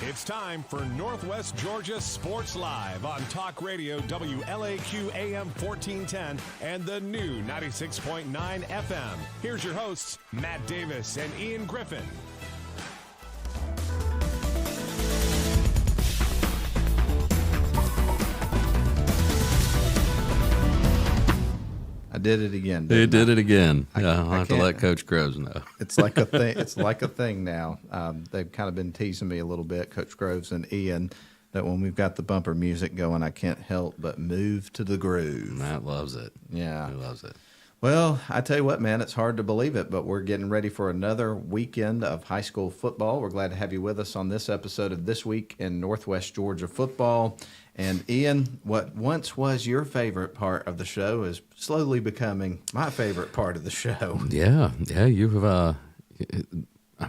It's time for Northwest Georgia Sports Live on Talk Radio WLAQ AM 1410 and the new 96.9 FM. Here's your hosts, Matt Davis and Ian Griffin. I did it again. He did it again. I'll have to let Coach Groves know. It's like a thing. It's like a thing now. They've kind of been teasing me a little bit, Coach Groves and Ian, that when we've got the bumper music going, I can't help but move to the groove. Matt loves it. Yeah, he loves it. Well, I tell you what, man, it's hard to believe it, but we're getting ready for another weekend of high school football. We're glad to have you with us on this episode of This Week in Northwest Georgia Football. And Ian, what once was your favorite part of the show is slowly becoming my favorite part of the show. Yeah, you've, I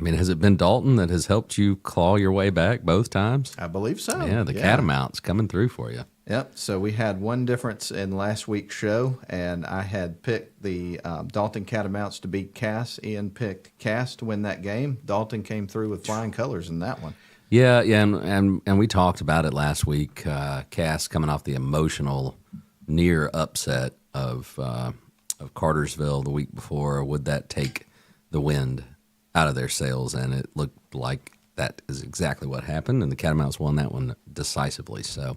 mean, has it been Dalton that has helped you claw your way back both times? I believe so. Yeah, the Catamounts coming through for you. Yep, so we had one difference in last week's show, and I had picked the Dalton Catamounts to beat Cass. Ian picked Cass to win that game. Dalton came through with flying colors in that one. Yeah, and we talked about it last week. Cass coming off the emotional near upset of Cartersville the week before. Would that take the wind out of their sails? And it looked like that is exactly what happened, and the Catamounts won that one decisively. So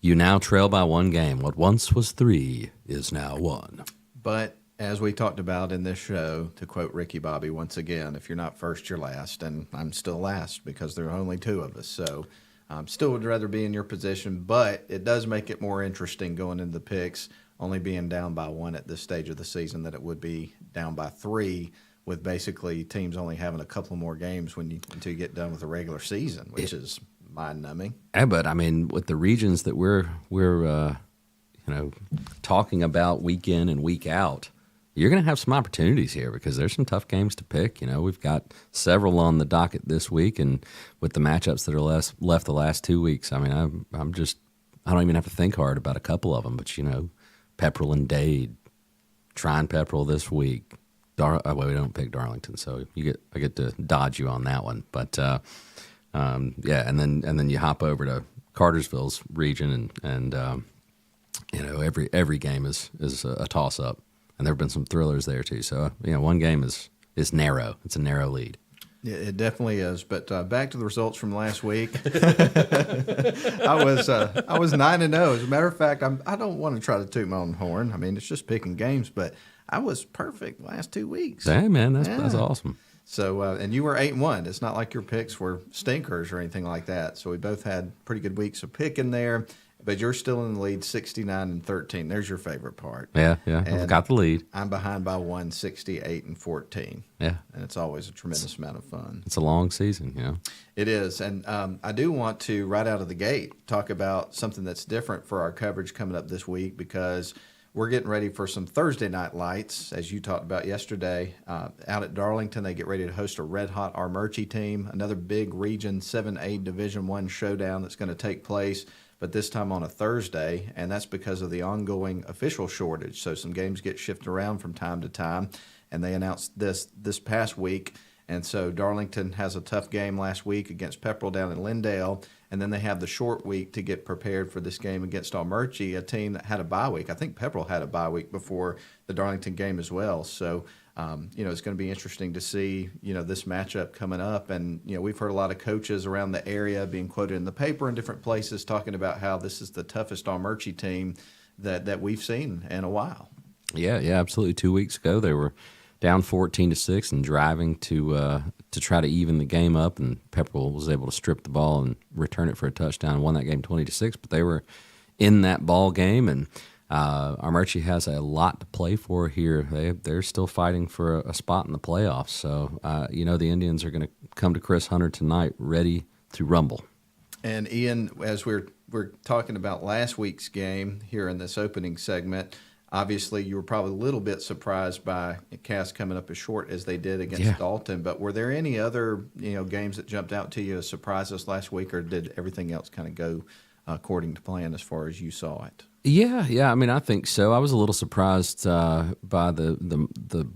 you now trail by one game. What once was 3 is now 1. But as we talked about in this show, to quote Ricky Bobby once again, if you're not first, you're last. And I'm still last because there are only 2 of us. So still would rather be in your position. But it does make it more interesting going into the picks, only being down by 1 at this stage of the season than it would be down by 3, with basically teams only having a couple more games until you get done with the regular season, which is mind-numbing. Yeah, but I mean, with the regions that we're talking about week in and week out, you're going to have some opportunities here because there's some tough games to pick. You know, we've got several on the docket this week, and with the matchups that are left the last 2 weeks, I mean, I don't even have to think hard about a couple of them. But Pepperell and Dade, Trine Pepperell this week. We don't pick Darlington, so I get to dodge you on that one. But and then you hop over to Cartersville's region, and every game is a toss up, and there have been some thrillers there too. So one game is narrow. It's a narrow lead. Yeah, it definitely is. But back to the results from last week. I was 9-0. As a matter of fact, I don't want to try to toot my own horn. I mean, it's just picking games, but I was perfect last 2 weeks. Hey man, that's awesome. So, and you were 8-1. It's not like your picks were stinkers or anything like that. So we both had pretty good weeks of picking there. but you're still in the lead, 69-13. There's your favorite part. Yeah. I've got the lead. I'm behind by 1, 68-14. Yeah. And it's always a tremendous amount of fun. It's a long season, It is. And I do want to, right out of the gate, talk about something that's different for our coverage coming up this week, because we're getting ready for some Thursday night lights, as you talked about yesterday. Out at Darlington, they get ready to host a red-hot Armurchie team, another big Region 7A Division I showdown that's going to take place, but this time on a Thursday, and that's because of the ongoing official shortage. So some games get shifted around from time to time, and they announced this past week. And so Darlington has a tough game last week against Pepperell down in Lindale, and then they have the short week to get prepared for this game against Armurchie, a team that had a bye week. I think Pepperell had a bye week before the Darlington game as well. So, it's going to be interesting to see, this matchup coming up. And, we've heard a lot of coaches around the area being quoted in the paper in different places talking about how this is the toughest Armurchie team that we've seen in a while. Yeah, absolutely. 2 weeks ago, they were down 14-6 and driving to try to even the game up, and Pepperell was able to strip the ball and return it for a touchdown and won that game 20-6. But they were in that ball game, and Armurchie has a lot to play for here. They're still fighting for a spot in the playoffs. So the Indians are going to come to Chris Hunter tonight ready to rumble. And Ian, as we're talking about last week's game here in this opening segment, obviously, you were probably a little bit surprised by Cass coming up as short as they did against Dalton. But were there any other games that jumped out to you as surprises last week, or did everything else kind of go according to plan as far as you saw it? Yeah. I mean, I think so. I was a little surprised by the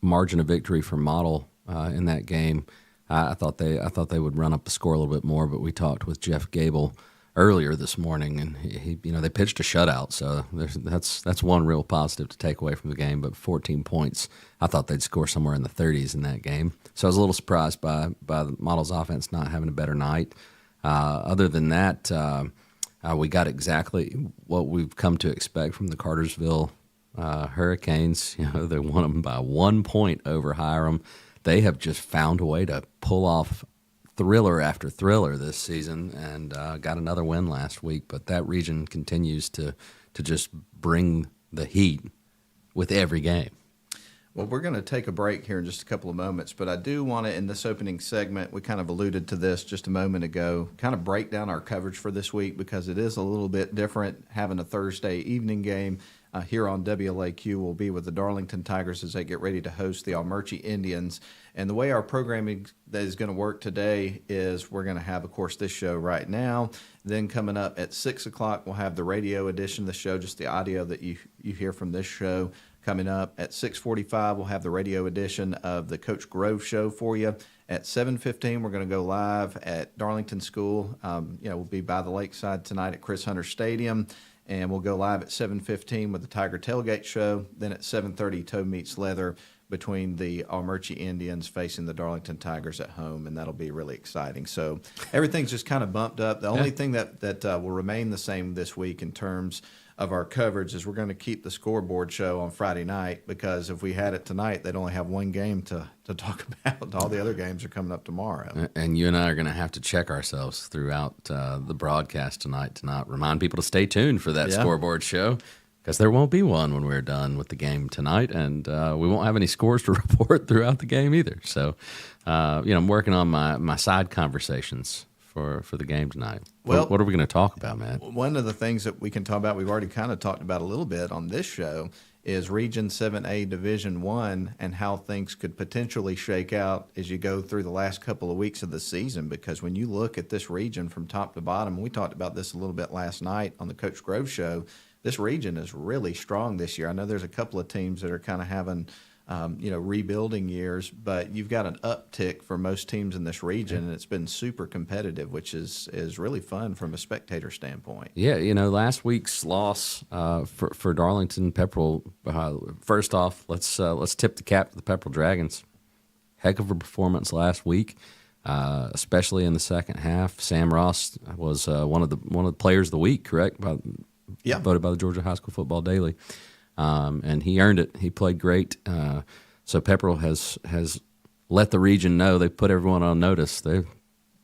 margin of victory for Model in that game. I thought they would run up the score a little bit more, but we talked with Jeff Gable earlier this morning, and he they pitched a shutout, so that's one real positive to take away from the game. But 14 points, I thought they'd score somewhere in the 30s in that game. So I was a little surprised by the Model's offense not having a better night. Other than that, we got exactly what we've come to expect from the Cartersville Hurricanes. They won them by 1 point over Hiram. They have just found a way to pull off thriller after thriller this season, and got another win last week. But that region continues to just bring the heat with every game. Well, we're going to take a break here in just a couple of moments, but I do want to, in this opening segment, we kind of alluded to this just a moment ago, kind of break down our coverage for this week, because it is a little bit different having a Thursday evening game. Here on WLAQ, we'll be with the Darlington Tigers as they get ready to host the Armurchie Indians. And the way our programming that is going to work today is we're going to have, of course, this show right now. Then coming up at 6 o'clock, we'll have the radio edition of the show, just the audio that you hear from this show. Coming up at 6:45, we'll have the radio edition of the Coach Grove Show for you. At 7:15, we're going to go live at Darlington School. We'll be by the lakeside tonight at Chris Hunter Stadium. And we'll go live at 7:15 with the Tiger Tailgate Show. Then at 7:30, Toe Meets Leather between the Armurchie Indians facing the Darlington Tigers at home, and that'll be really exciting. So everything's just kind of bumped up. The only thing that will remain the same this week in terms of our coverage is we're going to keep the scoreboard show on Friday night, because if we had it tonight, they'd only have one game to talk about. All the other games are coming up tomorrow. And you and I are going to have to check ourselves throughout the broadcast tonight to not remind people to stay tuned for that scoreboard show, because there won't be one when we're done with the game tonight, and we won't have any scores to report throughout the game either. So, I'm working on my side conversations for the game tonight. Well, what are we going to talk about, Matt? One of the things that we can talk about, we've already kind of talked about a little bit on this show, is Region 7A Division I and how things could potentially shake out as you go through the last couple of weeks of the season. Because when you look at this region from top to bottom, and we talked about this a little bit last night on the Coach Grove Show, this region is really strong this year. I know there's a couple of teams that are kind of having rebuilding years, but you've got an uptick for most teams in this region, and it's been super competitive, which is really fun from a spectator standpoint. Yeah, last week's loss for Darlington Pepperell. First off, let's tip the cap to the Pepperell Dragons. Heck of a performance last week, especially in the second half. Sam Ross was one of the players of the week, correct? Voted by the Georgia High School Football Daily. And he earned it. He played great. So Pepperell has let the region know. They put everyone on notice. They're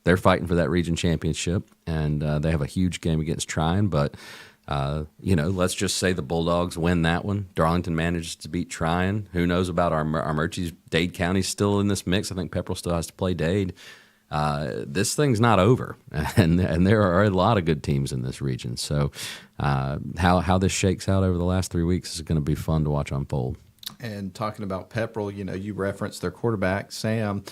they're fighting for that region championship, and they have a huge game against Tryon. But let's just say the Bulldogs win that one. Darlington manages to beat Tryon. Who knows about our Murchie's? Dade County's still in this mix. I think Pepperell still has to play Dade. This thing's not over, and there are a lot of good teams in this region. So how this shakes out over the last 3 weeks is going to be fun to watch unfold. And talking about Pepperell, you referenced their quarterback, Sam,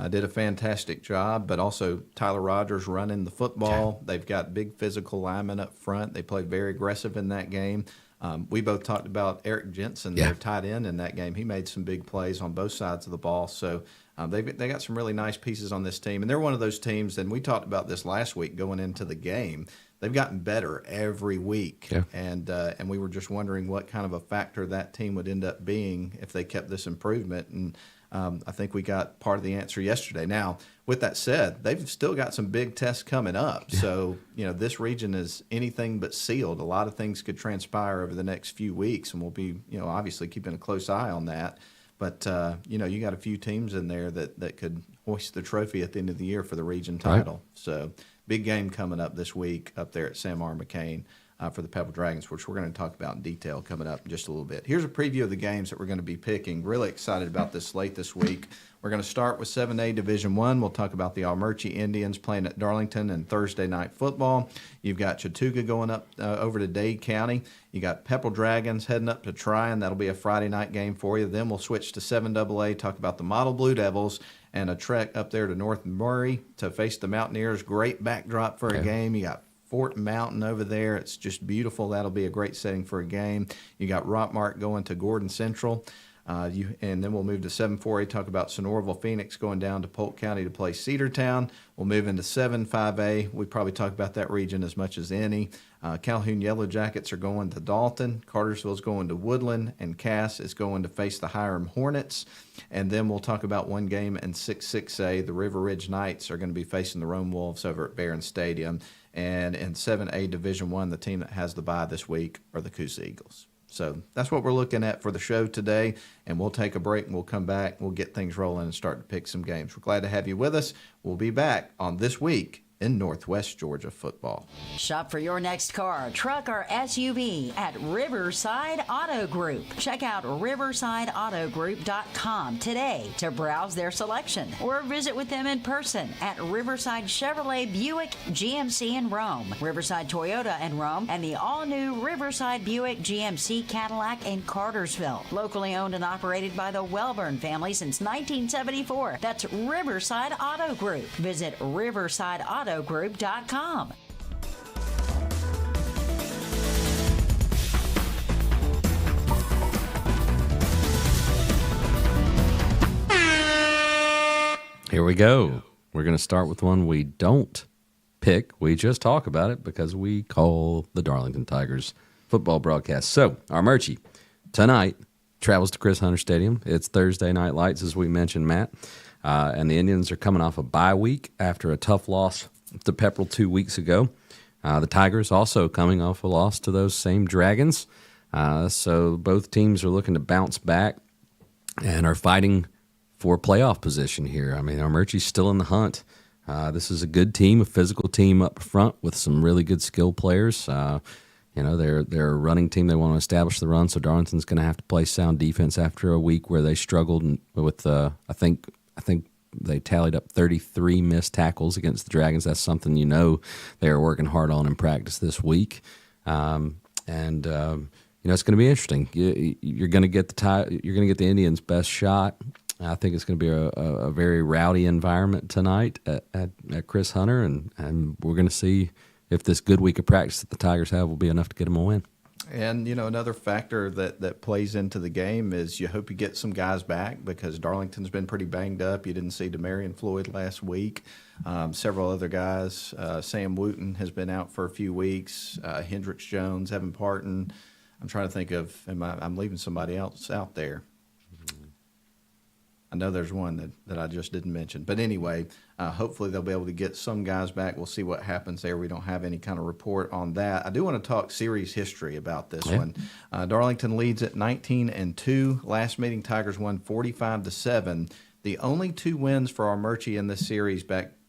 did a fantastic job, but also Tyler Rogers running the football. They've got big physical linemen up front. They played very aggressive in that game. We both talked about Eric Jensen, their tight end in that game. He made some big plays on both sides of the ball. So they got some really nice pieces on this team. And they're one of those teams, and we talked about this last week going into the game, they've gotten better every week. Yeah. And we were just wondering what kind of a factor that team would end up being if they kept this improvement. And I think we got part of the answer yesterday. Now, with that said, they've still got some big tests coming up. Yeah. So, this region is anything but sealed. A lot of things could transpire over the next few weeks, and we'll be, obviously keeping a close eye on that. But, you got a few teams in there that could hoist the trophy at the end of the year for the region title. Right. So, big game coming up this week up there at Sam R. McCain for the Pebble Dragons, which we're going to talk about in detail coming up in just a little bit. Here's a preview of the games that we're going to be picking. Really excited about this slate this week. We're going to start with 7A Division I. We'll talk about the Almerchi Indians playing at Darlington and Thursday night football. You've got Chattooga going up over to Dade County. You got Pepperell Dragons heading up to Tryon. That'll be a Friday night game for you. Then we'll switch to 7AA, talk about the Model Blue Devils, and a trek up there to North Murray to face the Mountaineers. Great backdrop for a game. You got Fort Mountain over there. It's just beautiful. That'll be a great setting for a game. You got Rockmart going to Gordon Central. And then we'll move to 7-4A, talk about Sonoraville Phoenix going down to Polk County to play Cedartown. We'll move into 7-5A. We probably talk about that region as much as any. Calhoun Yellow Jackets are going to Dalton. Cartersville's going to Woodland. And Cass is going to face the Hiram Hornets. And then we'll talk about one game in 6-6A. The River Ridge Knights are going to be facing the Rome Wolves over at Barron Stadium. And in 7A Division I, the team that has the bye this week are the Coosa Eagles. So that's what we're looking at for the show today, and we'll take a break, and we'll come back. We'll get things rolling and start to pick some games. We're glad to have you with us. We'll be back on This Week in Northwest Georgia Football. Shop for your next car, truck, or SUV at Riverside Auto Group. Check out riversideautogroup.com today to browse their selection or visit with them in person at Riverside Chevrolet Buick GMC in Rome, Riverside Toyota in Rome, and the all-new Riverside Buick GMC Cadillac in Cartersville. Locally owned and operated by the Welburn family since 1974. That's Riverside Auto Group. Visit riversideautogroup.com. Here we go. We're going to start with one we don't pick. We just talk about it because we call the Darlington Tigers football broadcast. So, our Murchie tonight travels to Chris Hunter Stadium. It's Thursday night lights, as we mentioned, Matt. And the Indians are coming off a bye week after a tough loss to Pepperell 2 weeks ago. The Tigers also coming off a loss to those same Dragons. So both teams are looking to bounce back and are fighting for playoff position here. I mean, Almerchi's still in the hunt. This is a good team, a physical team up front with some really good skill players. They're a running team. They want to establish the run, so Darlington's going to have to play sound defense after a week where they struggled with, I think they tallied up 33 missed tackles against the Dragons. That's something they are working hard on in practice this week, and it's going to be interesting. You're going to get the Indians' best shot. I think it's going to be a very rowdy environment tonight at Chris Hunter, and we're going to see if this good week of practice that the Tigers have will be enough to get them a win. And, another factor that plays into the game is you hope you get some guys back because Darlington's been pretty banged up. You didn't see Demarion Floyd last week. Several other guys. Sam Wooten has been out for a few weeks. Hendricks Jones, Evan Parton. I'm trying to think of I'm leaving somebody else out there. I know there's one that I just didn't mention. But anyway, hopefully they'll be able to get some guys back. We'll see what happens there. We don't have any kind of report on that. I do want to talk series history about this one. Darlington leads at 19-2. Last meeting, Tigers won 45-7. The only two wins for Almerchi in this series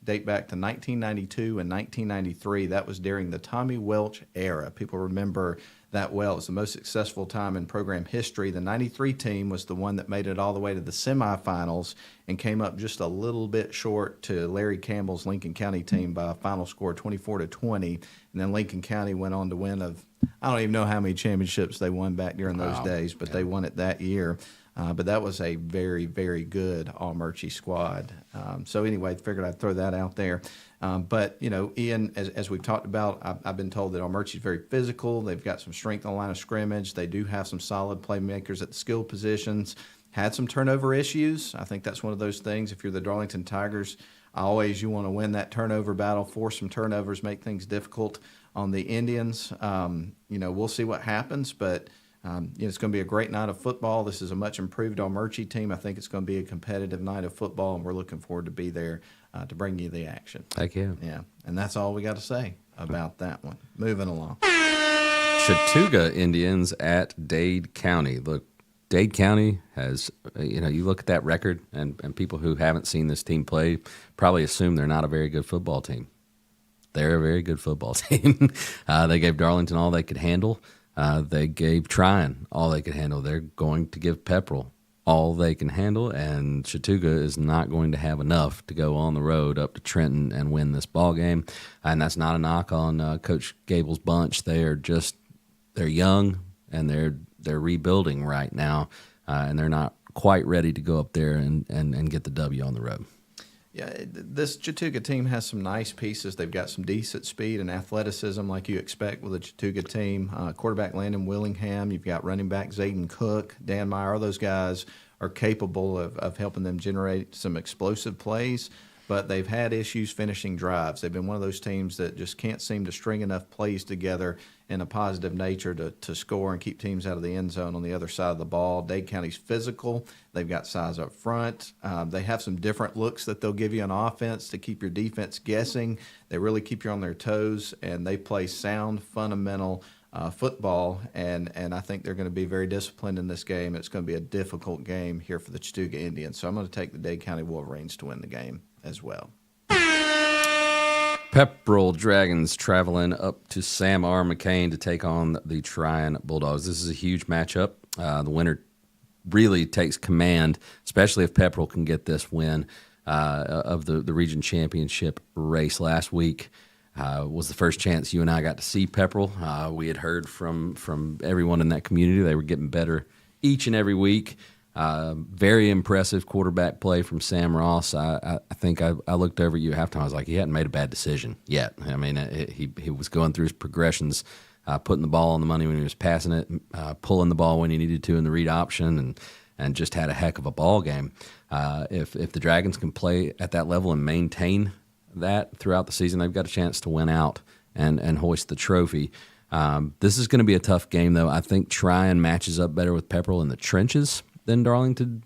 date back to 1992 and 1993. That was during the Tommy Welch era. People remember that well. It was the most successful time in program history. The 93 team was the one that made it all the way to the semifinals and came up just a little bit short to Larry Campbell's Lincoln County team by a final score 24-20. And then Lincoln County went on to win I don't even know how many championships they won back during those days, but they won it that year. But that was a very, very good All-Murchie squad. So anyway, figured I'd throw that out there. But, Ian, as we've talked about, I've been told that All-Murchie is very physical. They've got some strength on the line of scrimmage. They do have some solid playmakers at the skill positions. Had some turnover issues. I think that's one of those things. If you're the Darlington Tigers, you want to win that turnover battle, force some turnovers, make things difficult on the Indians. We'll see what happens, but it's going to be a great night of football. This is a much improved All-Murchie team. I think it's going to be a competitive night of football, and we're looking forward to be there to bring you the action. Heck yeah. Yeah, and that's all we got to say about that one. Moving along. Chattooga Indians at Dade County. Look, Dade County has, you look at that record, and people who haven't seen this team play probably assume they're not a very good football team. They're a very good football team. They gave Darlington all they could handle. They gave Tryon all they could handle. They're going to give Pepperell all they can handle, and Chattooga is not going to have enough to go on the road up to Trenton and win this ball game. And that's not a knock on Coach Gable's bunch. They're young, and they're rebuilding right now, and they're not quite ready to go up there and get the W on the road. Yeah, this Chattooga team has some nice pieces. They've got some decent speed and athleticism like you expect with a Chattooga team. Quarterback Landon Willingham, you've got running back Zayden Cook, Dan Meyer. All those guys are capable of helping them generate some explosive plays, but they've had issues finishing drives. They've been one of those teams that just can't seem to string enough plays together in a positive nature to score and keep teams out of the end zone on the other side of the ball. Dade County's physical. They've got size up front. They have some different looks that they'll give you on offense to keep your defense guessing. They really keep you on their toes, and they play sound, fundamental football, and I think they're going to be very disciplined in this game. It's going to be a difficult game here for the Chattooga Indians, so I'm going to take the Dade County Wolverines to win the game as well. Pepperell Dragons traveling up to Sam R. McCain to take on the Tryon Bulldogs. This is a huge matchup. The winner really takes command, especially if Pepperell can get this win of the region championship race. Last week was the first chance you and I got to see Pepperell. We had heard from everyone in that community. They were getting better each and every week. Very impressive quarterback play from Sam Ross. I think I looked over at you at halftime. I was like, he hadn't made a bad decision yet. I mean, he was going through his progressions, putting the ball on the money when he was passing it, pulling the ball when he needed to in the read option, and just had a heck of a ball game. If the Dragons can play at that level and maintain that throughout the season, they've got a chance to win out and hoist the trophy. This is going to be a tough game, though. I think Tryon matches up better with Pepperell in the trenches than Darlington,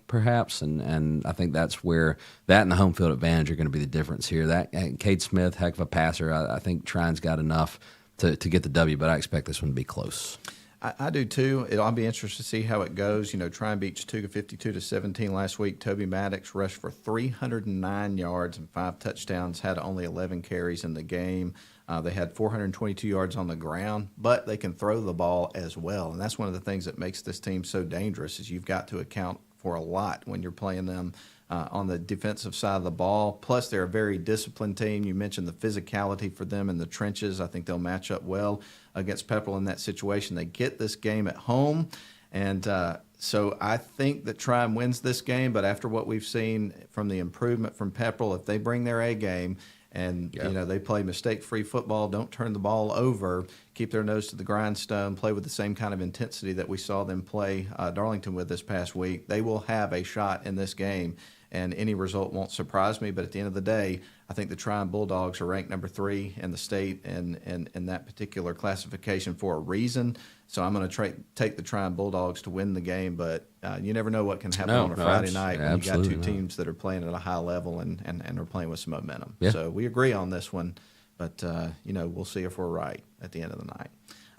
perhaps, and I think that's where that and the home field advantage are going to be the difference here. That Cade Smith, heck of a passer. I think Tryon's got enough to get the W, but I expect this one to be close. I do too. I'll be interested to see how it goes. Tryon beat Chattooga 52-17 last week. Toby Maddox rushed for 309 yards and 5 touchdowns, had only 11 carries in the game. They had 422 yards on the ground, but they can throw the ball as well. And that's one of the things that makes this team so dangerous is you've got to account for a lot when you're playing them on the defensive side of the ball. Plus, they're a very disciplined team. You mentioned the physicality for them in the trenches. I think they'll match up well against Pepperell in that situation. They get this game at home, and so I think that Tryon wins this game. But after what we've seen from the improvement from Pepperell, if they bring their A game, and, they play mistake-free football, don't turn the ball over, keep their nose to the grindstone, play with the same kind of intensity that we saw them play Darlington with this past week, they will have a shot in this game, and any result won't surprise me. But at the end of the day, I think the Tryon Bulldogs are ranked number 3 in the state and in that particular classification for a reason. So I'm going to take the Tryon Bulldogs to win the game, but you never know what can happen on a Friday night when you got two teams that are playing at a high level and are playing with some momentum. Yeah. So we agree on this one, but we'll see if we're right at the end of the night.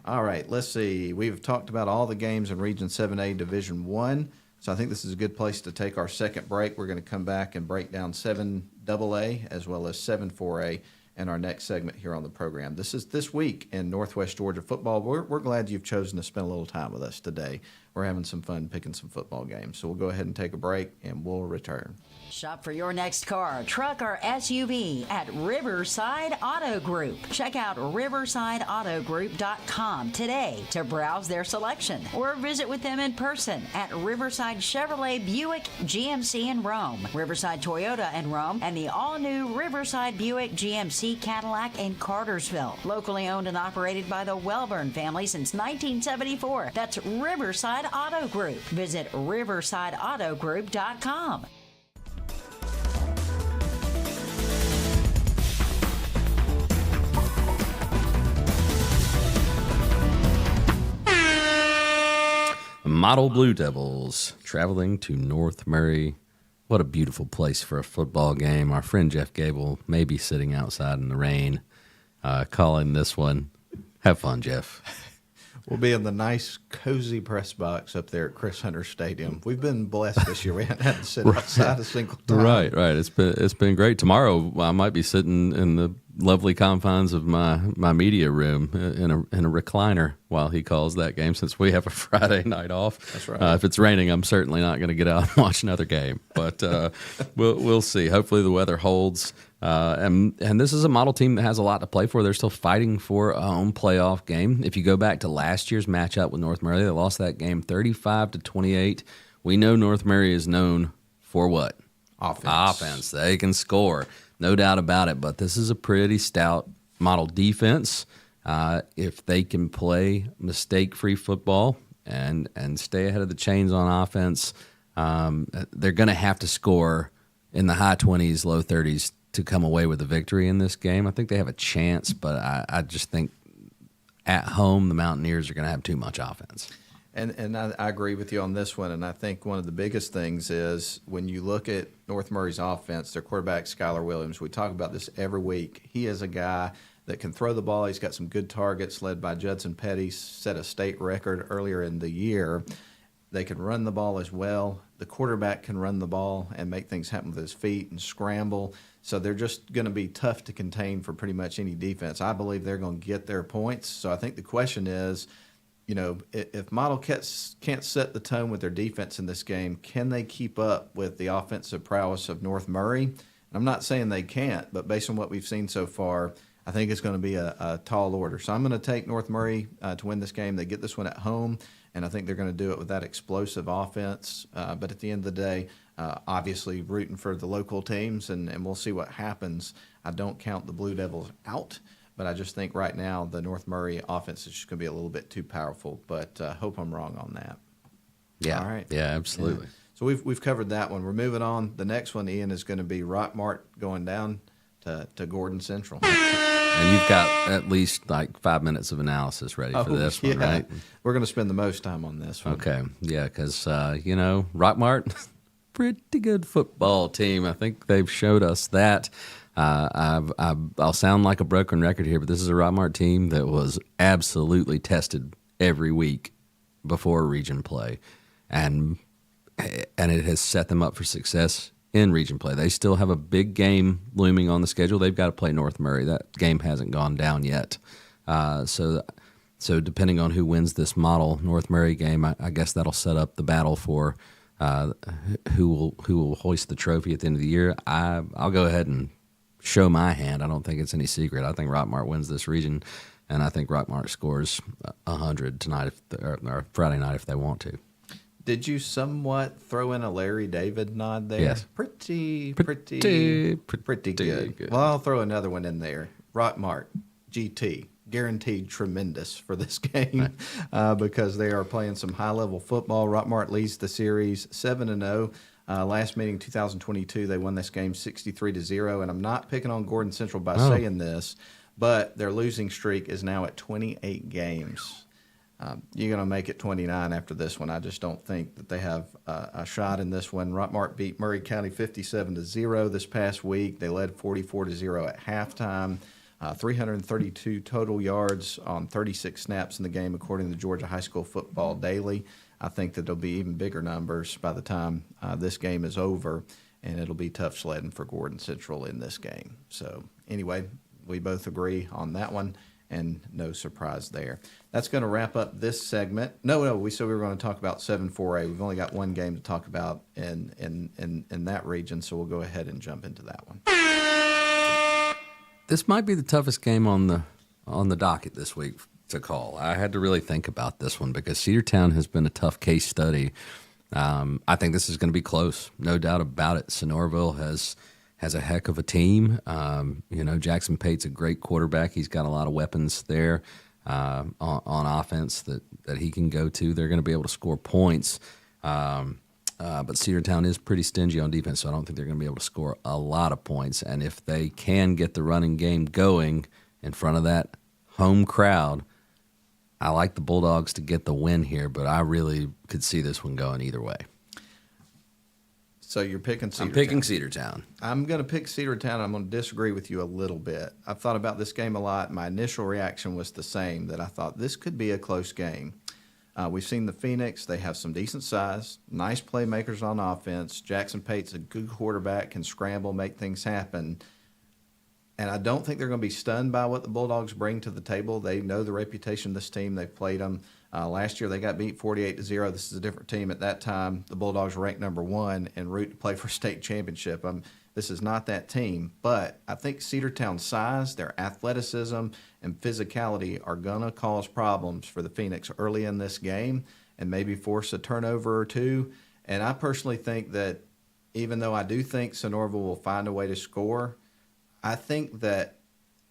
All right, let's see. We've talked about all the games in Region 7A Division 1. So I think this is a good place to take our second break. We're going to come back and break down 7B AA as well as 7-4A in our next segment here on the program. This is This Week in Northwest Georgia Football. We're glad you've chosen to spend a little time with us today. We're having some fun picking some football games. So we'll go ahead and take a break, and we'll return. Shop for your next car, truck, or SUV at Riverside Auto Group. Check out riversideautogroup.com today to browse their selection or visit with them in person at Riverside Chevrolet Buick GMC in Rome, Riverside Toyota in Rome, and the all-new Riverside Buick GMC Cadillac in Cartersville. Locally owned and operated by the Welburn family since 1974. That's Riverside Auto Group. Visit riversideautogroup.com. Model Blue Devils traveling to North Murray. What a beautiful place for a football game. Our friend Jeff Gable may be sitting outside in the rain, calling this one. Have fun, Jeff. We'll be in the nice, cozy press box up there at Chris Hunter Stadium. We've been blessed this year. We haven't had to sit outside a single time. Right. It's been great. Tomorrow I might be sitting in the lovely confines of my media room in a recliner while he calls that game, since we have a Friday night off. That's right. If it's raining, I'm certainly not going to get out and watch another game. But we'll see. Hopefully the weather holds. And this is a model team that has a lot to play for. They're still fighting for a home playoff game. If you go back to last year's matchup with North Murray, they lost that game 35-28. We know North Murray is known for what? Offense. They can score, no doubt about it. But this is a pretty stout model defense. If they can play mistake-free football and stay ahead of the chains on offense, they're going to have to score in the high 20s, low 30s to come away with a victory in this game. I think they have a chance, but I just think at home the Mountaineers are going to have too much offense. And I agree with you on this one, and I think one of the biggest things is when you look at North Murray's offense, their quarterback, Skylar Williams, we talk about this every week. He is a guy that can throw the ball. He's got some good targets led by Judson Petty, set a state record earlier in the year. They can run the ball as well. The quarterback can run the ball and make things happen with his feet and scramble. So they're just going to be tough to contain for pretty much any defense. I believe they're going to get their points. So I think the question is, you know, if Model can't set the tone with their defense in this game, can they keep up with the offensive prowess of North Murray? And I'm not saying they can't, but based on what we've seen so far, I think it's going to be a tall order. So I'm going to take North Murray to win this game. They get this one at home, and I think they're going to do it with that explosive offense. But at the end of the day, obviously rooting for the local teams, and we'll see what happens. I don't count the Blue Devils out, but I just think right now the North Murray offense is just going to be a little bit too powerful. But hope I'm wrong on that. Yeah. All right. Yeah, absolutely. Yeah. So we've covered that one. We're moving on. The next one, Ian, is going to be Rockmart going down to Gordon Central. And you've got at least like 5 minutes of analysis ready for this one, right? We're going to spend the most time on this one. Okay. Yeah, because, Rockmart, pretty good football team. I think they've showed us that. I'll sound like a broken record here, but this is a Rockmart team that was absolutely tested every week before region play. And it has set them up for success in region play. They still have a big game looming on the schedule. They've got to play North Murray. That game hasn't gone down yet. So depending on who wins this model North Murray game, I guess that'll set up the battle for who will hoist the trophy at the end of the year. I'll go ahead and show my hand. I don't think it's any secret. I think Rockmart wins this region, and I think Rockmart scores 100 tonight or Friday night if they want to. Did you somewhat throw in a Larry David nod there? Yes. Pretty good. Well, I'll throw another one in there. Rockmart, GT, guaranteed tremendous for this game because they are playing some high-level football. Rockmart leads the series 7-0. Last meeting, 2022, they won this game 63-0. And I'm not picking on Gordon Central by saying this, but their losing streak is now at 28 games. You're going to make it 29 after this one. I just don't think that they have a shot in this one. Rockmart beat Murray County 57-0 this past week. They led 44-0 at halftime. 332 total yards on 36 snaps in the game, according to Georgia High School Football Daily. I think that there'll be even bigger numbers by the time this game is over. and it'll be tough sledding for Gordon Central in this game. So anyway, we both agree on that one, and no surprise there. That's going to wrap up this segment. No, we said we were going to talk about 7-4A. We've only got one game to talk about in that region, so we'll go ahead and jump into that one. This might be the toughest game on the docket this week to call. I had to really think about this one because Cedartown has been a tough case study. I think this is going to be close, no doubt about it. Sonoraville has a heck of a team. Jackson Pate's a great quarterback. He's got a lot of weapons there on offense that he can go to. They're going to be able to score points. But Cedartown is pretty stingy on defense, so I don't think they're going to be able to score a lot of points. And if they can get the running game going in front of that home crowd, I like the Bulldogs to get the win here, but I really could see this one going either way. So you're picking Cedartown. I'm picking Cedartown. I'm going to pick Cedartown. I'm going to disagree with you a little bit. I've thought about this game a lot. My initial reaction was the same, that I thought this could be a close game. We've seen the Phoenix. They have some decent size, nice playmakers on offense. Jackson Pate's a good quarterback, can scramble, make things happen. And I don't think they're going to be stunned by what the Bulldogs bring to the table. They know the reputation of this team. They've played them. Last year they got beat 48-0. This is a different team. At that time, the Bulldogs were ranked number 1 en route to play for state championship. This is not that team. But I think Cedartown's size, their athleticism, and physicality are going to cause problems for the Phoenix early in this game and maybe force a turnover or two. And I personally think that even though I do think Sonoraville will find a way to score, I think that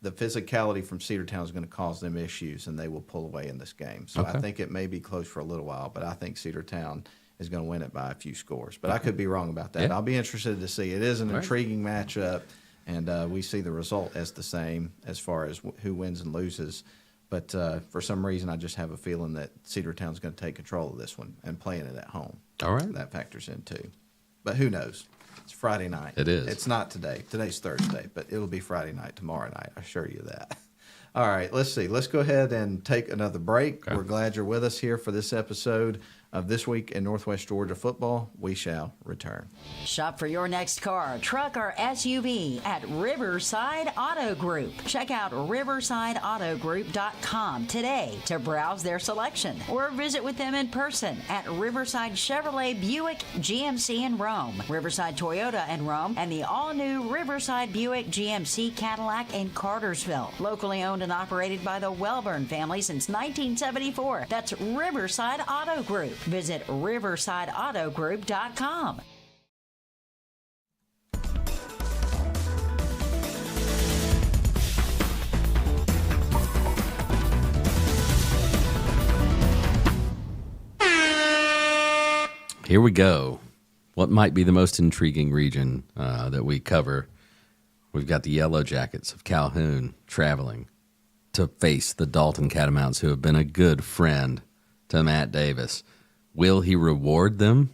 the physicality from Cedartown is going to cause them issues, and they will pull away in this game. So I think it may be close for a little while, but I think Cedartown is going to win it by a few scores. But I could be wrong about that. Yeah. I'll be interested to see. It is an intriguing matchup, and we see the result as the same as far as who wins and loses. But for some reason, I just have a feeling that Cedartown is going to take control of this one and playing it at home. All right. That factors in too. But who knows? It's Friday night. It is. It's not today. Today's Thursday, but it'll be Friday night tomorrow night. I assure you that. All right, let's see. Let's go ahead and take another break. Okay. We're glad you're with us here for this episode of This Week in Northwest Georgia Football. We shall return. Shop for your next car, truck, or SUV at Riverside Auto Group. Check out riversideautogroup.com today to browse their selection or visit with them in person at Riverside Chevrolet Buick GMC in Rome, Riverside Toyota in Rome, and the all-new Riverside Buick GMC Cadillac in Cartersville. Locally owned and operated by the Welburn family since 1974. That's Riverside Auto Group. Visit riversideautogroup.com. Here we go. What might be the most intriguing region that we cover? We've got the Yellow Jackets of Calhoun traveling to face the Dalton Catamounts, who have been a good friend to Matt Davis. Will he reward them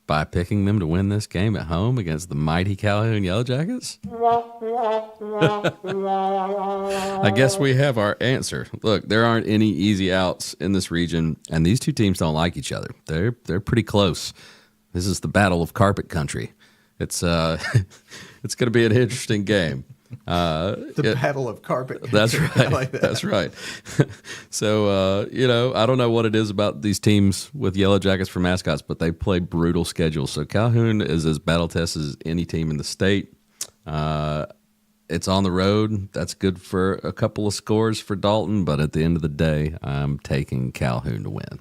by picking them to win this game at home against the mighty Calhoun Yellow Jackets? I guess we have our answer. Look, there aren't any easy outs in this region, and these two teams don't like each other. They're pretty close. This is the battle of carpet country. It's it's going to be an interesting game. Battle of carpet country. That's right. I like that. That's right. So, I don't know what it is about these teams with Yellow Jackets for mascots, but they play brutal schedules. So Calhoun is as battle tested as any team in the state. It's on the road. That's good for a couple of scores for Dalton, but at the end of the day, I'm taking Calhoun to win.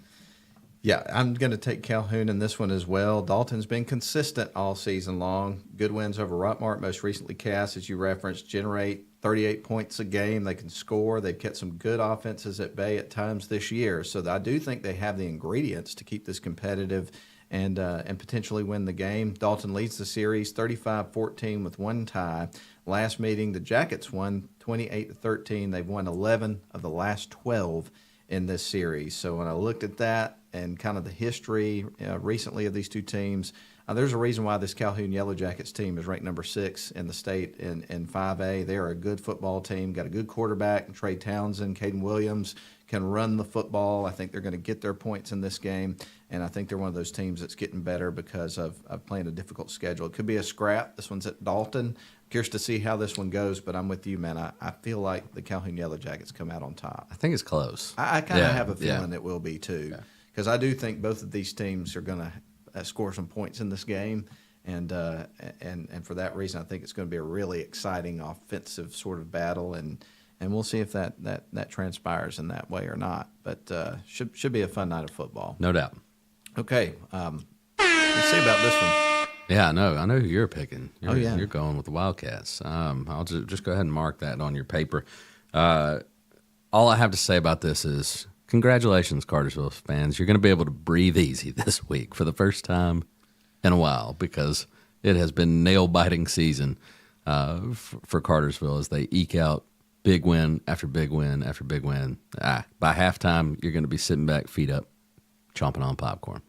Yeah, I'm going to take Calhoun in this one as well. Dalton's been consistent all season long. Good wins over Rockmart, most recently Cass, as you referenced, generate 38 points a game. They can score. They've kept some good offenses at bay at times this year. So I do think they have the ingredients to keep this competitive and potentially win the game. Dalton leads the series 35-14 with one tie. Last meeting, the Jackets won 28-13. They've won 11 of the last 12 in this series. So when I looked at that and kind of the history recently of these two teams, There's a reason why this Calhoun Yellow Jackets team is ranked number 6 in the state in 5A. They're a good football team, got a good quarterback, Trey Townsend, Caden Williams can run the football. I think they're going to get their points in this game, and I think they're one of those teams that's getting better because of playing a difficult schedule. It could be a scrap. This one's at Dalton. Curious to see how this one goes, but I'm with you, man. I feel like the Calhoun Yellow Jackets come out on top. I think it's close. I kind of have a feeling it will be too, because I do think both of these teams are going to score some points in this game, and for that reason, I think it's going to be a really exciting offensive sort of battle, and we'll see if that transpires in that way or not. But should be a fun night of football, No doubt. Okay, let's see about this one. Yeah, I know who you're picking. You're going with the Wildcats. I'll just go ahead and mark that on your paper. All I have to say about this is congratulations, Cartersville fans. You're going to be able to breathe easy this week for the first time in a while, because it has been nail-biting season for Cartersville as they eke out big win after big win after big win. By halftime, you're going to be sitting back, feet up, chomping on popcorn.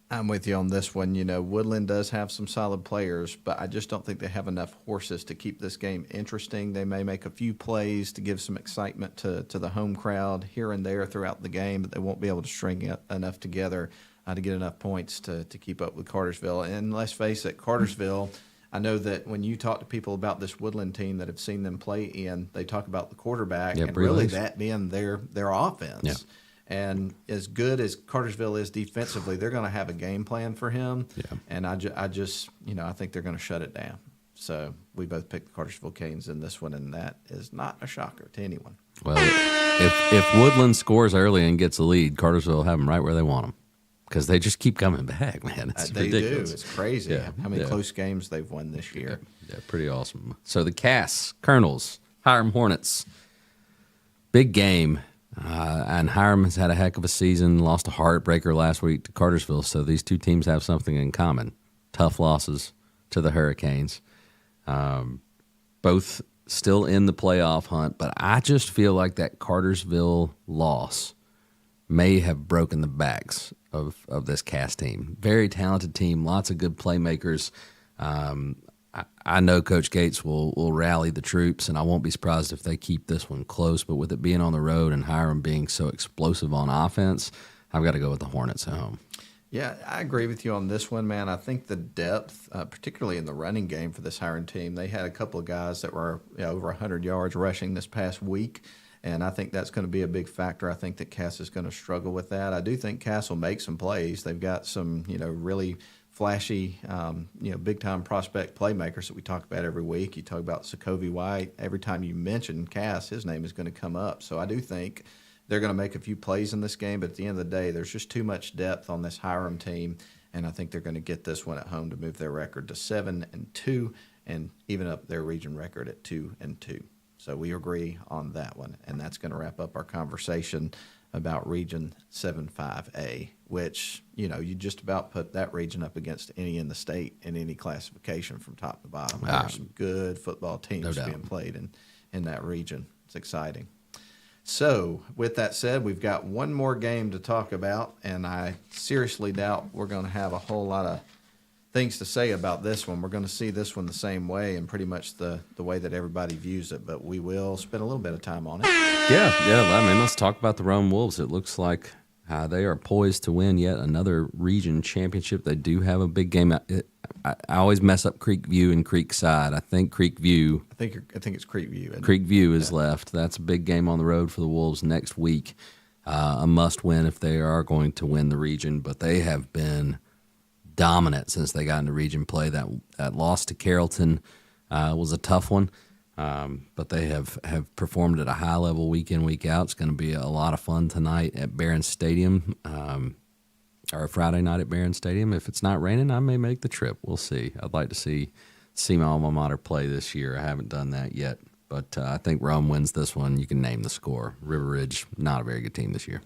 I'm with you on this one. Woodland does have some solid players, but I just don't think they have enough horses to keep this game interesting. They may make a few plays to give some excitement to the home crowd here and there throughout the game, but they won't be able to string enough together to get enough points to keep up with Cartersville. And let's face it, Cartersville, I know that when you talk to people about this Woodland team that have seen them play in, they talk about the quarterback and really that being their offense. Yeah. And as good as Cartersville is defensively, they're going to have a game plan for him. Yeah. And I think they're going to shut it down. So we both picked the Cartersville Canes in this one, and that is not a shocker to anyone. Well, if Woodland scores early and gets a lead, Cartersville will have them right where they want them, because they just keep coming back, man. It's ridiculous. Do. It's crazy how many close games they've won this year. Yeah, pretty awesome. So the Cass, Colonels, Hiram Hornets, big game. And Hiram has had a heck of a season, lost a heartbreaker last week to Cartersville, so these two teams have something in common. Tough losses to the Hurricanes. Both still in the playoff hunt, but I just feel like that Cartersville loss may have broken the backs of this Cass team. Very talented team, lots of good playmakers. I know Coach Gates will rally the troops, and I won't be surprised if they keep this one close. But with it being on the road and Hiram being so explosive on offense, I've got to go with the Hornets at home. Yeah, I agree with you on this one, man. I think the depth, particularly in the running game for this Hiram team, they had a couple of guys that were over 100 yards rushing this past week, and I think that's going to be a big factor. I think that Cass is going to struggle with that. I do think Cass will make some plays. They've got some, really flashy, big-time prospect playmakers that we talk about every week. You talk about Sokovie White. Every time you mention Cass, his name is going to come up. So I do think they're going to make a few plays in this game, but at the end of the day, there's just too much depth on this Hiram team, and I think they're going to get this one at home to move their record to 7-2 and even up their region record at 2-2. So we agree on that one, and that's going to wrap up our conversation about Region 7-5A, which, you just about put that region up against any in the state in any classification from top to bottom. There's some good football teams being played in that region. It's exciting. So with that said, we've got one more game to talk about, and I seriously doubt we're going to have a whole lot of things to say about this one. We're going to see this one the same way and pretty much the way that everybody views it, but we will spend a little bit of time on it. Yeah. Let's talk about the Rome Wolves. It looks like they are poised to win yet another region championship. They do have a big game. I always mess up Creekview and Creekside. I think Creekview. I think it's Creekview. Creekview is left. That's a big game on the road for the Wolves next week. A must-win if they are going to win the region, but they have been dominant since they got into region play. That loss to Carrollton was a tough one, but they have performed at a high level week in, week out. It's going to be a lot of fun tonight at Barron Stadium, or Friday night at Barron Stadium. If it's not raining, I may make the trip. We'll see. I'd like to see my alma mater play this year. I haven't done that yet, but I think Rome wins this one. You can name the score. River Ridge, not a very good team this year.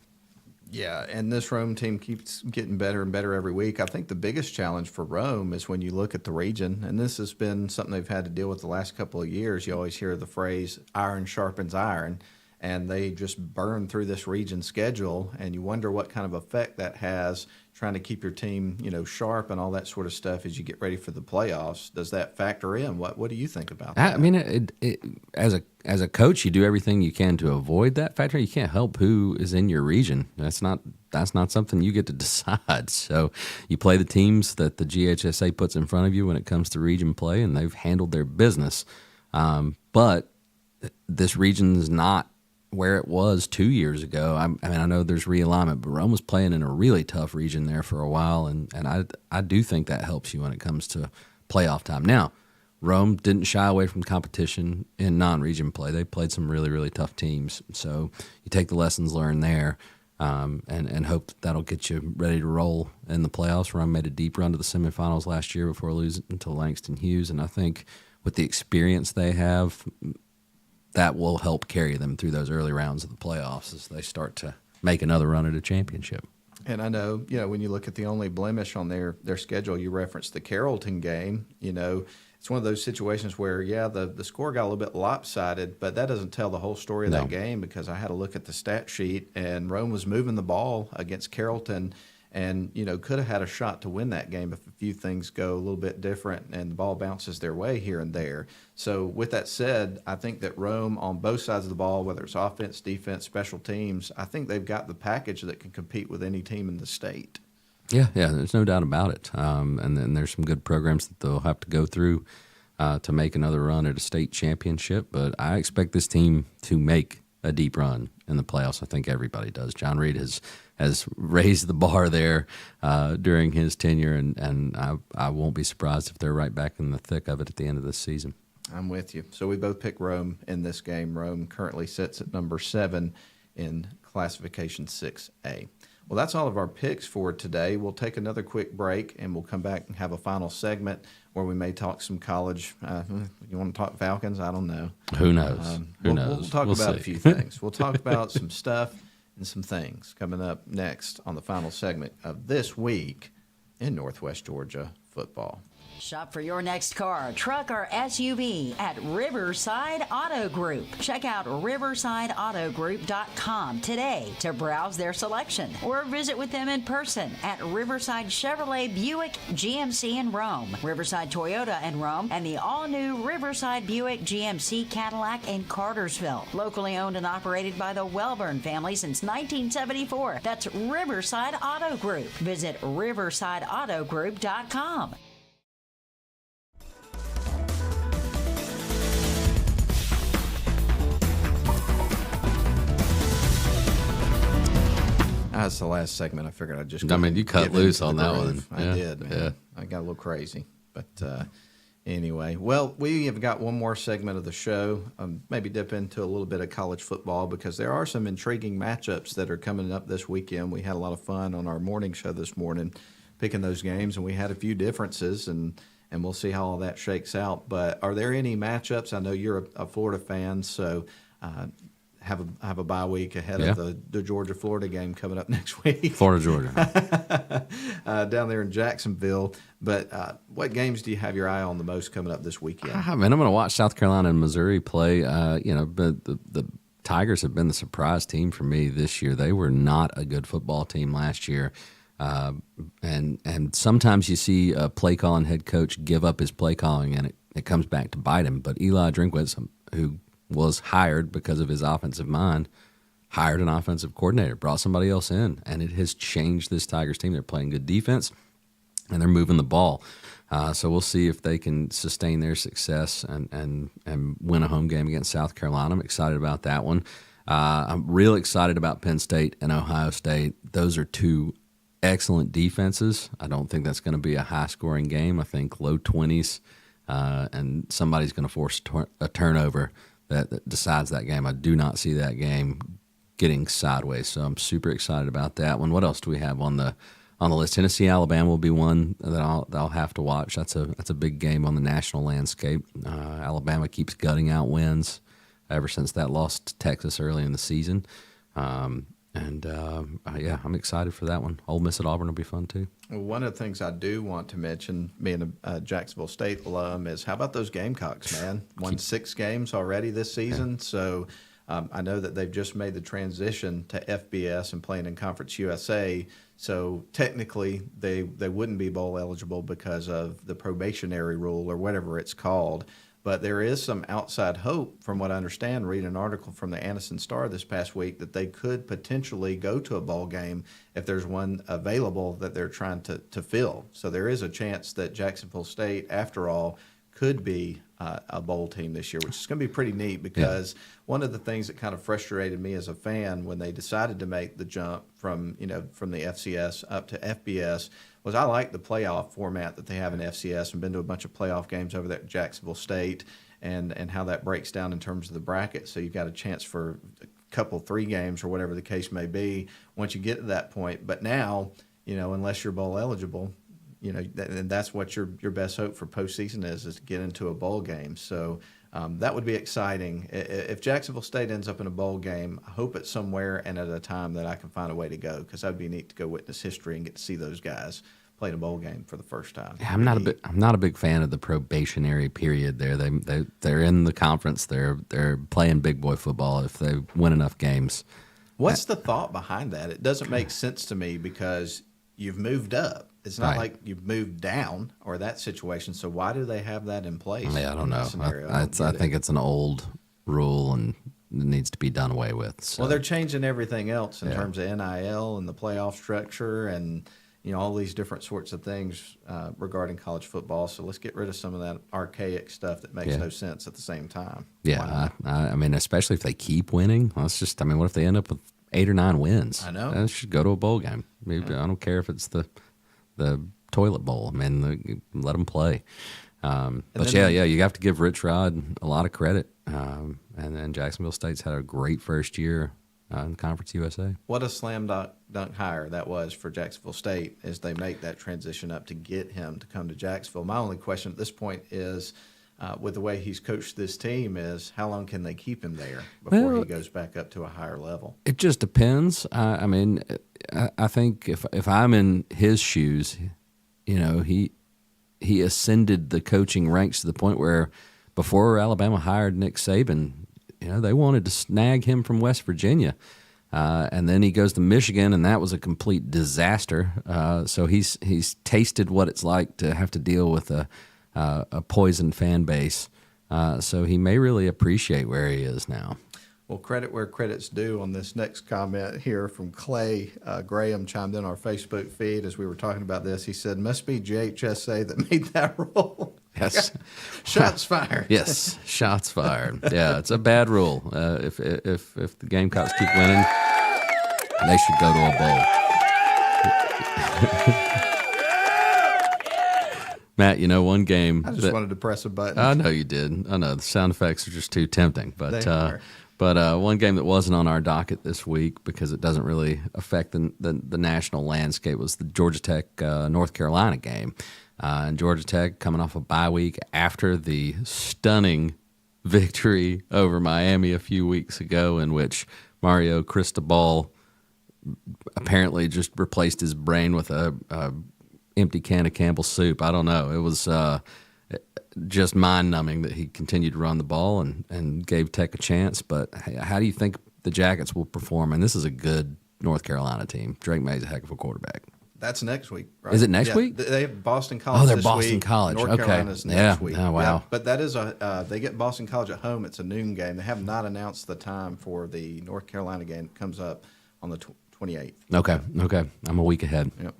Yeah, and this Rome team keeps getting better and better every week. I think the biggest challenge for Rome is when you look at the region, and this has been something they've had to deal with the last couple of years. You always hear the phrase, iron sharpens iron, and they just burn through this region schedule, and you wonder what kind of effect that has trying to keep your team, sharp and all that sort of stuff as you get ready for the playoffs. Does that factor in? What do you think about that? I mean, as a coach, you do everything you can to avoid that factor. You can't help who is in your region. That's not something you get to decide. So you play the teams that the GHSA puts in front of you when it comes to region play, and they've handled their business. But this region is not where it was 2 years ago. I mean, I know there's realignment, but Rome was playing in a really tough region there for a while, and I do think that helps you when it comes to playoff time. Now, Rome didn't shy away from competition in non-region play. They played some really, really tough teams. So you take the lessons learned there and hope that that'll get you ready to roll in the playoffs. Rome made a deep run to the semifinals last year before losing to Langston Hughes, and I think with the experience they have, that will help carry them through those early rounds of the playoffs as they start to make another run at a championship. And I know, when you look at the only blemish on their schedule, you referenced the Carrollton game. It's one of those situations where, the score got a little bit lopsided, but that doesn't tell the whole story of that game, because I had a look at the stat sheet, and Rome was moving the ball against Carrollton and, could have had a shot to win that game if a few things go a little bit different and the ball bounces their way here and there. So with that said, I think that Rome on both sides of the ball, whether it's offense, defense, special teams, I think they've got the package that can compete with any team in the state. Yeah, there's no doubt about it. And then there's some good programs that they'll have to go through to make another run at a state championship. But I expect this team to make a deep run in the playoffs. I think everybody does. John Reed has raised the bar there during his tenure, and I won't be surprised if they're right back in the thick of it at the end of this season. I'm with you. So we both pick Rome in this game. Rome currently sits at number 7 in classification 6A. Well, that's all of our picks for today. We'll take another quick break, and we'll come back and have a final segment where we may talk some college. You want to talk Falcons? I don't know. Who knows? Who knows? We'll talk about a few things. We'll talk about some stuff and some things coming up next on the final segment of This Week in Northwest Georgia Football. Shop for your next car, truck, or SUV at Riverside Auto Group. Check out riversideautogroup.com today to browse their selection, or visit with them in person at Riverside Chevrolet Buick GMC in Rome, Riverside Toyota in Rome, and the all-new Riverside Buick GMC Cadillac in Cartersville. Locally owned and operated by the Welburn family since 1974. That's Riverside Auto Group. Visit riversideautogroup.com. That's the last segment. I figured I'd just. You cut loose on that one. I did. Man. Yeah. I got a little crazy, but anyway. Well, we have got one more segment of the show. Maybe dip into a little bit of college football, because there are some intriguing matchups that are coming up this weekend. We had a lot of fun on our morning show this morning, picking those games, and we had a few differences, and we'll see how all that shakes out. But are there any matchups? I know you're a Florida fan, so. Have a bye week ahead of the Georgia-Florida game coming up next week. Florida-Georgia. Down there in Jacksonville. But what games do you have your eye on the most coming up this weekend? I'm going to watch South Carolina and Missouri play. But the Tigers have been the surprise team for me this year. They were not a good football team last year. And sometimes you see a play calling head coach give up his play calling, and it comes back to bite him. But Eli Drinkwitz, who was hired because of his offensive mind, hired an offensive coordinator, brought somebody else in, and it has changed this Tigers team. They're playing good defense, and they're moving the ball. So we'll see if they can sustain their success and win a home game against South Carolina. I'm excited about that one. I'm real excited about Penn State and Ohio State. Those are two excellent defenses. I don't think that's going to be a high-scoring game. I think low 20s, and somebody's going to force a turnover that decides that game. I do not see that game getting sideways, so I'm super excited about that one. What else do we have on the list? Tennessee, Alabama will be one that I'll have to watch. That's a big game on the national landscape. Alabama keeps gutting out wins ever since that loss to Texas early in the season. I'm excited for that one. Ole Miss at Auburn will be fun too. One of the things I do want to mention, being a Jacksonville State alum, is how about those Gamecocks, man? Won 6 games already this season, so I know that they've just made the transition to FBS and playing in Conference USA, so technically they wouldn't be bowl eligible because of the probationary rule or whatever it's called. But there is some outside hope, from what I understand, reading an article from the Anniston Star this past week, that they could potentially go to a bowl game if there's one available that they're trying to fill. So there is a chance that Jacksonville State, after all, could be a bowl team this year, which is going to be pretty neat because one of the things that kind of frustrated me as a fan when they decided to make the jump from the FCS up to FBS was I like the playoff format that they have in FCS and been to a bunch of playoff games over there at Jacksonville State and how that breaks down in terms of the bracket. So you've got a chance for a couple, 3 games or whatever the case may be once you get to that point. But now, unless you're bowl eligible, and that's what your best hope for postseason is to get into a bowl game. So that would be exciting. If Jacksonville State ends up in a bowl game, I hope it's somewhere and at a time that I can find a way to go, because that'd be neat to go witness history and get to see those guys play in a bowl game for the first time. Yeah, I'm not a big fan of the probationary period there. They're in the conference. They're playing big boy football if they win enough games. What's the thought behind that? It doesn't make sense to me because you've moved up. It's not like you've moved down or that situation. So why do they have that in place? Yeah, I don't know. I think it's an old rule and it needs to be done away with. So. Well, they're changing everything else in terms of NIL and the playoff structure and all these different sorts of things regarding college football. So let's get rid of some of that archaic stuff that makes no sense at the same time. Yeah, I mean, especially if they keep winning. What if they end up with 8 or 9 wins? I know. They should go to a bowl game. Maybe, I don't care if it's the toilet bowl. I mean, let them play. But you have to give Rich Rod a lot of credit. And then Jacksonville State's had a great first year in Conference USA. What a slam dunk hire that was for Jacksonville State as they make that transition up to get him to come to Jacksonville. My only question at this point is, with the way he's coached this team, is how long can they keep him there before he goes back up to a higher level? It just depends. I mean, I think if I'm in his shoes, he ascended the coaching ranks to the point where before Alabama hired Nick Saban, they wanted to snag him from West Virginia. And then he goes to Michigan, and that was a complete disaster. So he's tasted what it's like to have to deal with a poisoned fan base. So he may really appreciate where he is now. Well, credit where credit's due on this next comment here from Clay. Graham chimed in our Facebook feed as we were talking about this. He said, must be JHSA that made that rule. Yes. Shots fired. Yes, shots fired. Yeah, it's a bad rule. If the Gamecocks keep winning, they should go to a bowl. Matt, one game. I just wanted to press a button. I know you did. I know the sound effects are just too tempting. But one game that wasn't on our docket this week because it doesn't really affect the national landscape was the Georgia Tech North Carolina game. And Georgia Tech coming off a bye week after the stunning victory over Miami a few weeks ago, in which Mario Cristobal apparently just replaced his brain with a empty can of Campbell's soup. I don't know. It was just mind-numbing that he continued to run the ball and gave Tech a chance. But how do you think the Jackets will perform? And this is a good North Carolina team. Drake May's a heck of a quarterback. That's next week, right? Is it next week? They have Boston College. Oh, they're this Boston week. College. North Okay. Carolina's next week. Oh, wow. Yeah, but that is they get Boston College at home. It's a noon game. They have not announced the time for the North Carolina game. It comes up on the 28th. Okay. I'm a week ahead. Yep.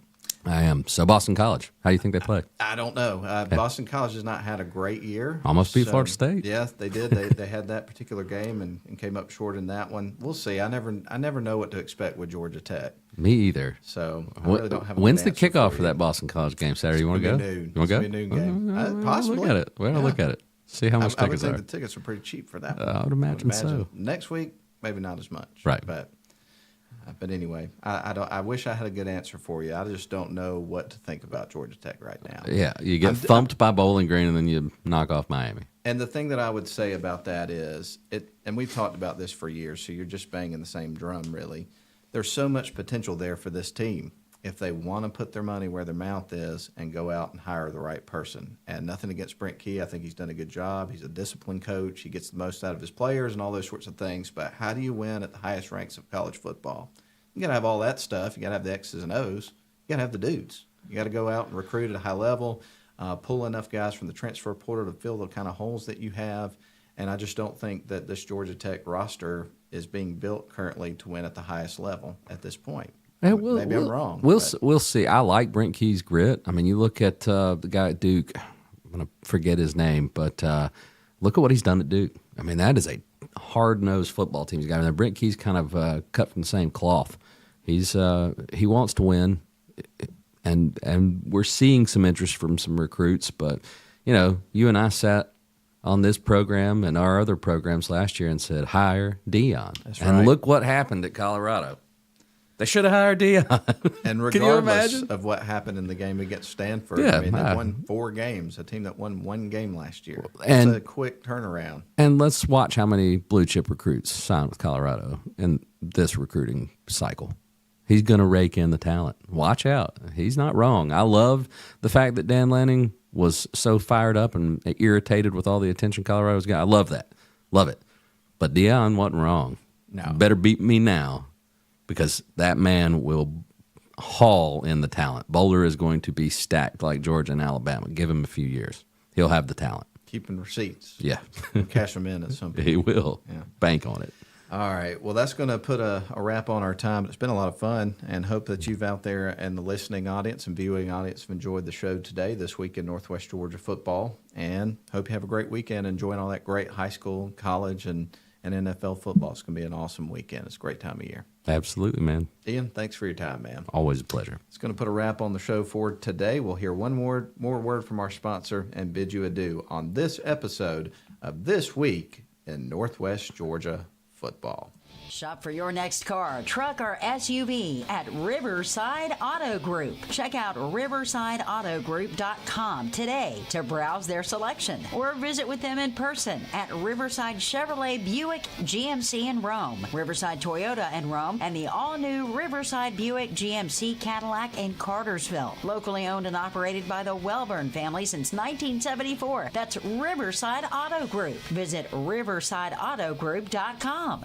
I am. So Boston College, how do you think they play? I don't know. Boston College has not had a great year. Almost beat Florida State. Yeah, they did. They had that particular game and came up short in that one. We'll see. I never know what to expect with Georgia Tech. Me either. So I really don't have a When's good the answer kickoff for for that Boston College game Saturday? You want to go? Noon. You want to go? It's gonna be a noon game. Possibly. Look at it. Look at it. See how much I would tickets think are. the tickets are pretty cheap for that one. I would imagine so. Next week, maybe not as much. Right. But anyway, I wish I had a good answer for you. I just don't know what to think about Georgia Tech right now. Yeah, you get thumped by Bowling Green and then you knock off Miami. And the thing that I would say about that is, and we've talked about this for years, so you're just banging the same drum, really. There's so much potential there for this team. if they want to put their money where their mouth is and go out and hire the right person. And nothing against Brent Key. I think he's done a good job. He's a disciplined coach. He gets the most out of his players and all those sorts of things. But how do you win at the highest ranks of college football? You got to have all that stuff. You got to have the X's and O's. You got to have the dudes. You got to go out and recruit at a high level, pull enough guys from the transfer portal to fill the kind of holes that you have. And I just don't think that this Georgia Tech roster is being built currently to win at the highest level at this point. Maybe I'm wrong. We'll see. I like Brent Key's grit. I mean, you look at the guy at Duke. I'm going to forget his name, but look at what he's done at Duke. I mean, that is a hard-nosed football team. He's got there. Brent Key's kind of cut from the same cloth. He wants to win, and we're seeing some interest from some recruits. But you and I sat on this program and our other programs last year and said hire Deion. That's and right. Look what happened at Colorado. They should have hired Deion. And Can you regardless imagine? of what happened in the game against Stanford, Yeah, I mean, they won 4 games, a team that won 1 game last year. And- it's a quick turnaround. And let's watch how many blue chip recruits signed with Colorado in this recruiting cycle. He's going to rake in the talent. Watch out. He's not wrong. I love the fact that Dan Lanning was so fired up and irritated with all the attention Colorado's got. I love that. Love it. But Deion wasn't wrong. No. Better beat me now, because that man will haul in the talent. Boulder is going to be stacked like Georgia and Alabama. Give him a few years. He'll have the talent. Keeping receipts. Yeah. Cash them in at some point. He will. Yeah. Bank on it. All right. Well, that's going to put a wrap on our time. It's been a lot of fun, and hope that you've out there and the listening audience and viewing audience have enjoyed the show today, this week in Northwest Georgia football. And hope you have a great weekend enjoying all that great high school, college, and NFL football. It's going to be an awesome weekend. It's a great time of year. Absolutely, man. Ian, thanks for your time, man. Always a pleasure. It's going to put a wrap on the show for today. We'll hear one more word from our sponsor and bid you adieu on this episode of This Week in Northwest Georgia Football. Shop for your next car, truck, or SUV at Riverside Auto Group. Check out riversideautogroup.com today to browse their selection, or visit with them in person at Riverside Chevrolet Buick GMC in Rome, Riverside Toyota in Rome, and the all-new Riverside Buick GMC Cadillac in Cartersville. Locally owned and operated by the Welburn family since 1974. That's Riverside Auto Group. Visit riversideautogroup.com.